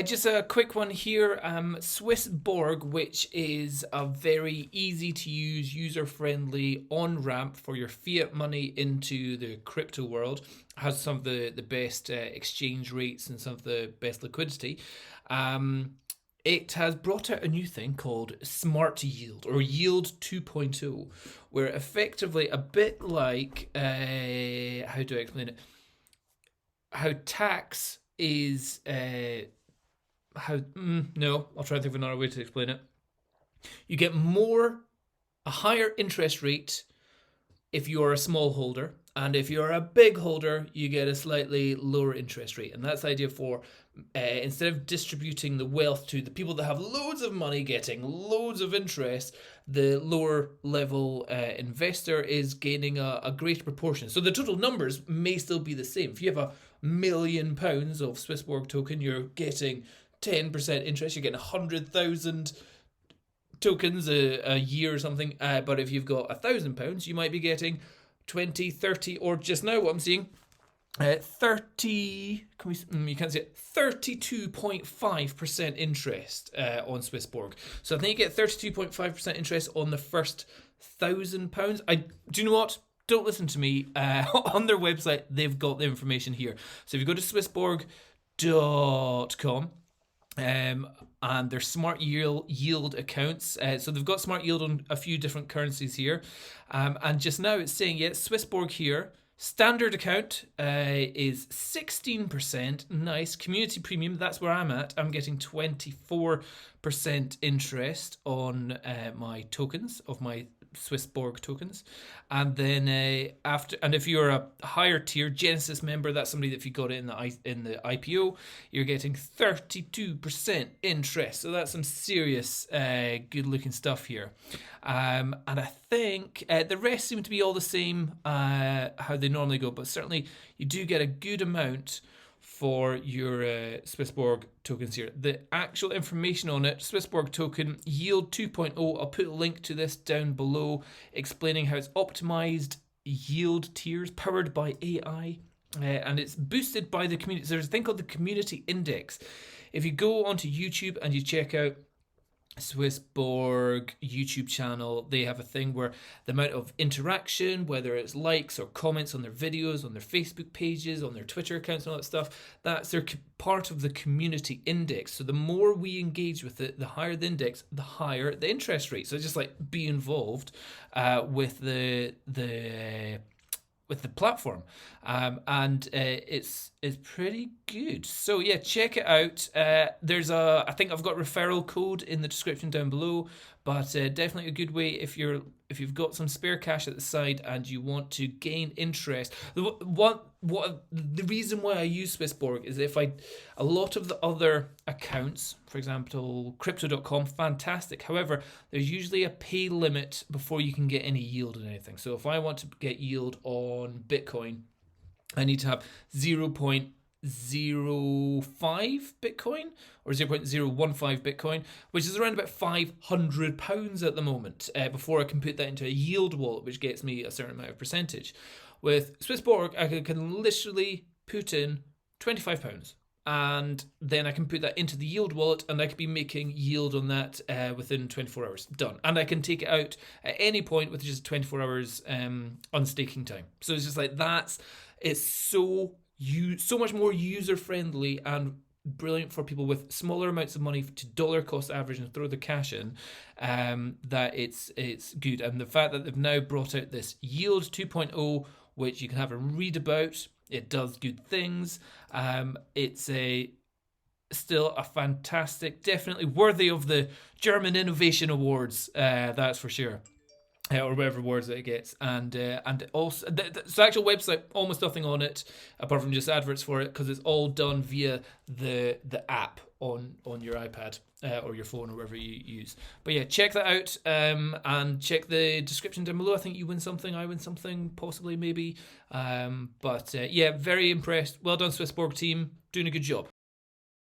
Just a quick one here. Swissborg, which is a very easy to use, user-friendly on-ramp for your fiat money into the crypto world, has some of the best exchange rates and some of the best liquidity. It has brought out a new thing called Smart Yield, or Yield 2.0, where effectively a bit like, how do I explain it? How tax is... no, I'll try to think of another way to explain it. You get a higher interest rate if you're a small holder, and if you're a big holder, you get a slightly lower interest rate. And that's the idea for instead of distributing the wealth to the people that have loads of money getting loads of interest, the lower level investor is gaining a greater proportion. So the total numbers may still be the same. If you have £1 million of Swissborg token, you're getting 10% interest. You're getting 100,000 tokens a year or something. But if you've got £1,000, you might be getting 20, 30, or just now what I'm seeing, 30. You can't see it. 32.5% interest on Swissborg. So I think you get 32.5% interest on the first £1,000. Do you know what? Don't listen to me. On their website, they've got the information here. So if you go to Swissborg.com. And their Smart Yield accounts. So they've got Smart Yield on a few different currencies here. And just now it's saying, Swissborg here, standard account is 16%. Nice. Community premium, that's where I'm at. I'm getting 24% interest on my tokens, of my Swissborg tokens. And then if you're a higher tier Genesis member, that's somebody that if you got it in the IPO, you're getting 32% interest. So that's some serious good looking stuff here. And I think the rest seem to be all the same how they normally go, but certainly you do get a good amount for your Swissborg tokens here. The actual information on it, Swissborg token Yield 2.0, I'll put a link to this down below explaining how it's optimized yield tiers powered by AI, and it's boosted by the community. There's a thing called the community index. If you go onto YouTube and you check out Swissborg YouTube channel, they have a thing where the amount of interaction, whether it's likes or comments on their videos, on their Facebook pages, on their Twitter accounts and all that stuff, that's their part of the community index. So the more we engage with it, the higher the index, the higher the interest rate. So just like be involved with the platform, and it's pretty good. So yeah, check it out. I think I've got referral code in the description down below, but definitely a good way if you've got some spare cash at the side and you want to gain interest. The reason why I use Swissborg is a lot of the other accounts, for example, crypto.com, fantastic. However, there's usually a pay limit before you can get any yield on anything. So if I want to get yield on Bitcoin, I need to have 0.05 Bitcoin or 0.015 Bitcoin, which is around about £500 at the moment, before I can put that into a yield wallet, which gets me a certain amount of percentage. With Swissborg, I can literally put in £25, and then I can put that into the yield wallet, and I could be making yield on that within 24 hours. Done. And I can take it out at any point with just 24 hours unstaking time. So it's just like it's so much more user friendly and brilliant for people with smaller amounts of money to dollar cost average and throw the cash in, that it's good. And the fact that they've now brought out this Yield 2.0, which you can have a read about, it does good things. It's still a fantastic, definitely worthy of the German Innovation Awards, that's for sure. Or whatever awards that it gets, and also the actual website, almost nothing on it apart from just adverts for it, because it's all done via the app on your iPad or your phone or whatever you use. But yeah, check that out, and check the description down below. I think you win something, I win something, possibly, maybe. But yeah, very impressed. Well done, Swissborg team, doing a good job.